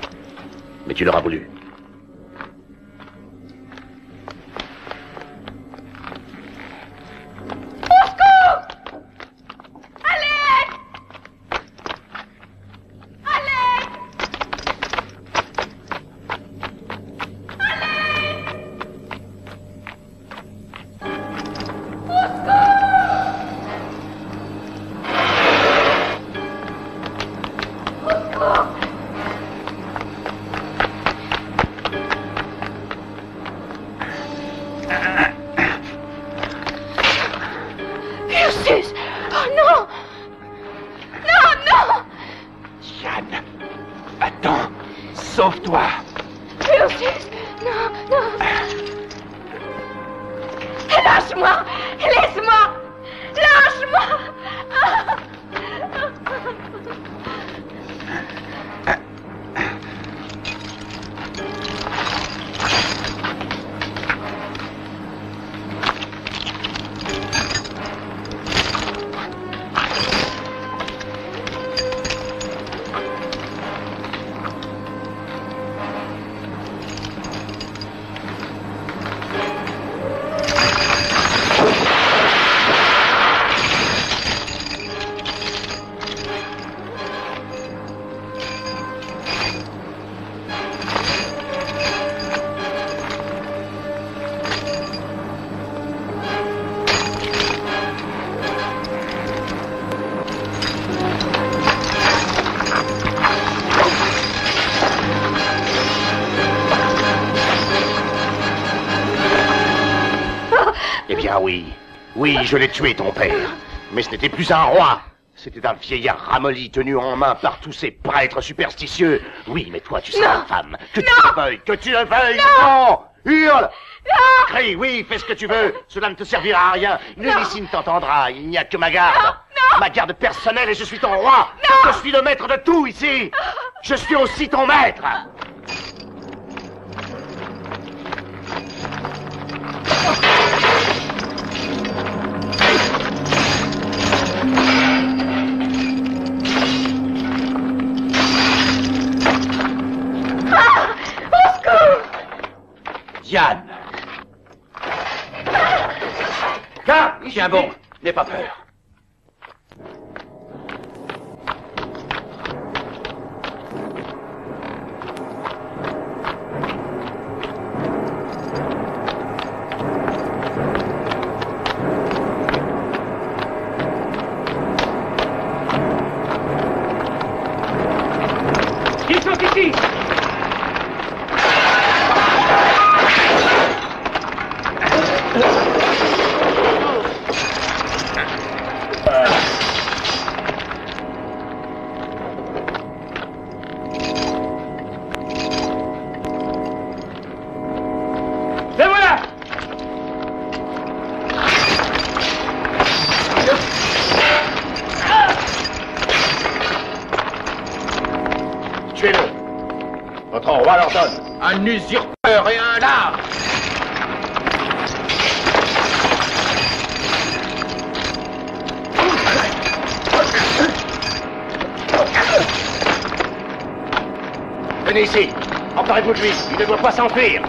mais tu l'auras voulu. Au secours! Lâche-moi! Laisse-moi! Lâche-moi! Oui, je l'ai tué, ton père. Mais ce n'était plus un roi. C'était un vieillard ramolli tenu en main par tous ces prêtres superstitieux. Oui, mais toi, tu seras infâme. Que tu le veuilles, que tu le veuilles. Non! Hurle! Crie, oui, fais ce que tu veux. Cela ne te servira à rien. Ici ne t'entendra. Il n'y a que ma garde. Ma garde personnelle et je suis ton roi. Je suis le maître de tout ici. Je suis aussi ton maître. Diane! Tiens bon, n'aie pas peur. Ils sont ici! Un usurpeur et un lâche! Venez ici. Emparez-vous de lui. Il ne doit pas s'enfuir.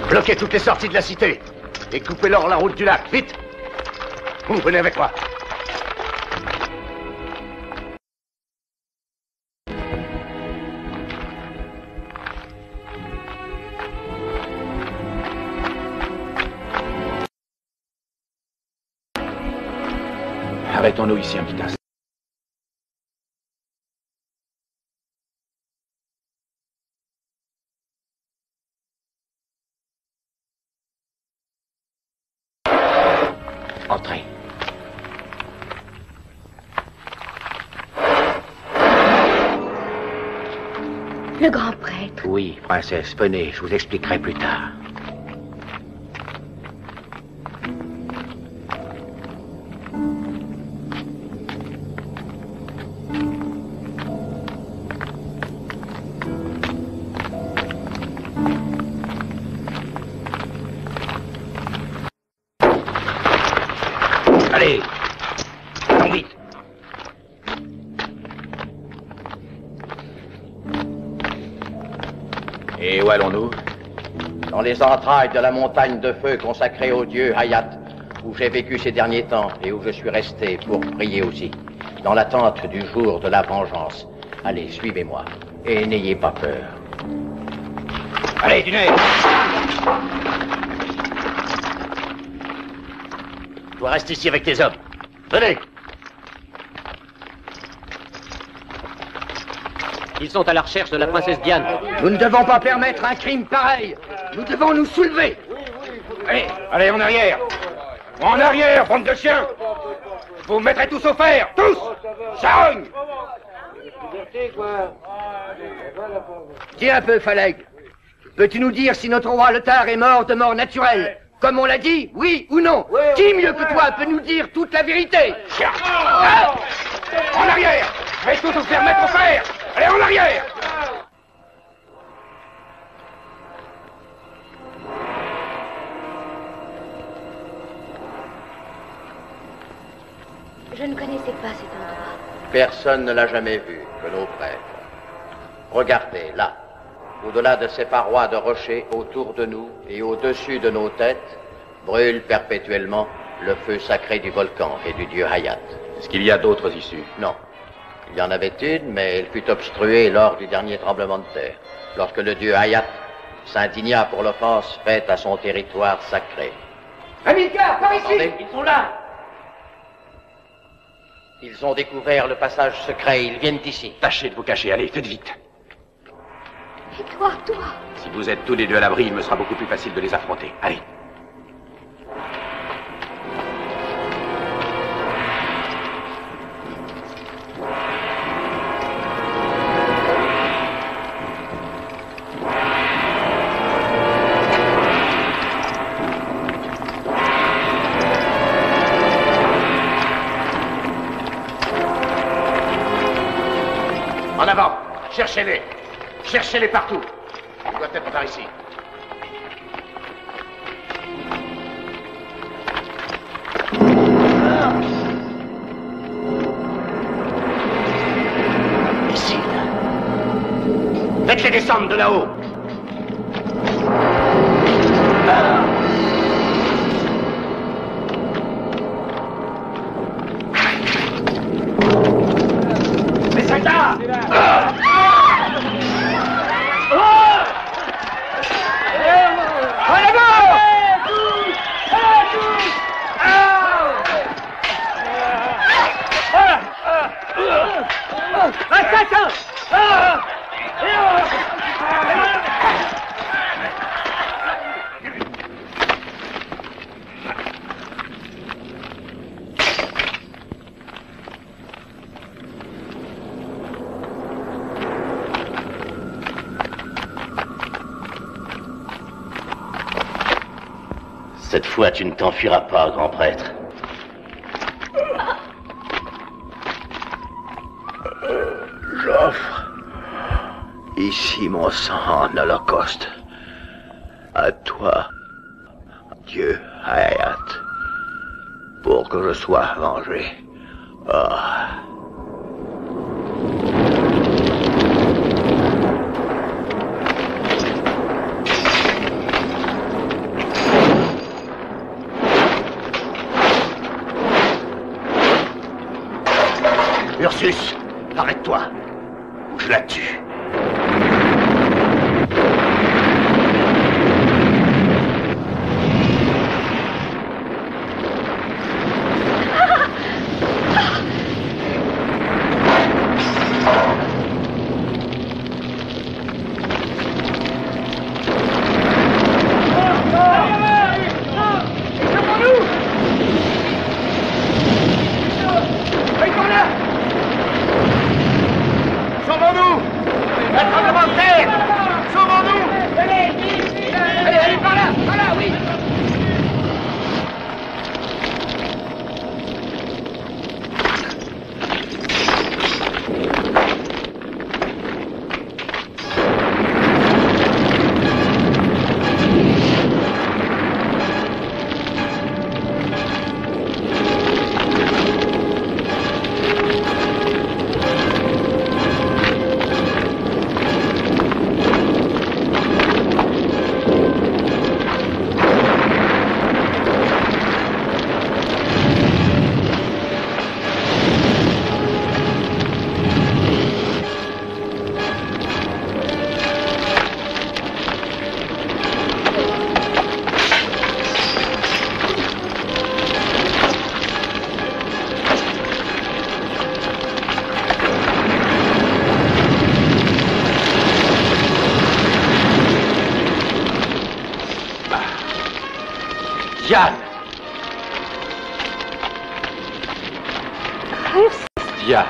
Bloquez toutes les sorties de la cité et coupez-leur la route du lac, vite! Vous venez avec moi. Arrêtons-nous ici un petit instant. Entrez. Le grand prêtre. Oui, princesse, venez, je vous expliquerai plus tard. Allez, allons vite. Et où allons-nous? Dans les entrailles de la montagne de feu consacrée au dieu Hayat, où j'ai vécu ces derniers temps et où je suis resté pour prier aussi, dans l'attente du jour de la vengeance. Allez, suivez-moi et n'ayez pas peur. Allez, du nez. Tu dois rester ici avec tes hommes. Venez. Ils sont à la recherche de la princesse Diane. Nous ne devons pas permettre un crime pareil. Nous devons nous soulever. Allez, en arrière. En arrière, bande de chiens. Vous mettrez tous au fer, tous. Charogne. Dis un peu, Phaleg. Peux-tu nous dire si notre roi Lothar est mort de mort naturelle? Comme on l'a dit, oui ou non? Qui mieux que toi peut nous dire toute la vérité? Hein? En arrière. Je vais tous vous faire mettre au fer. Allez, en arrière. Je ne connaissais pas cet endroit. Personne ne l'a jamais vu que nos prêtres. Regardez, là, au-delà de ces parois de rochers autour de nous et au-dessus de nos têtes, brûle perpétuellement le feu sacré du volcan et du dieu Hayat. Est-ce qu'il y a d'autres issues? Non. Il y en avait une, mais elle fut obstruée lors du dernier tremblement de terre, lorsque le dieu Hayat s'indigna pour l'offense faite à son territoire sacré. Hamilcar, par ici. Attendez. Ils sont là. Ils ont découvert le passage secret, ils viennent ici. Tâchez de vous cacher, allez, faites vite. Et toi? Si vous êtes tous les deux à l'abri, il me sera beaucoup plus facile de les affronter. Allez. En avant. Cherchez-les. Cherchez-les partout. Ils doivent être par ici. Ici. Faites-les descendre de là-haut. Les soldats. Cette fois, tu ne t'enfuiras pas, grand prêtre. J'offre ici mon sang en holocauste à toi, Dieu Hayat, pour que je sois vengé. Ah. Ursus, arrête-toi, ou je la tue. Sauvons-nous! Diane! Diane!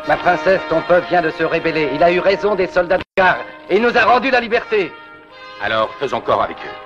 Ma princesse, ton peuple vient de se rébeller. Il a eu raison des soldats de Car et il nous a rendu la liberté. Alors faisons corps avec eux.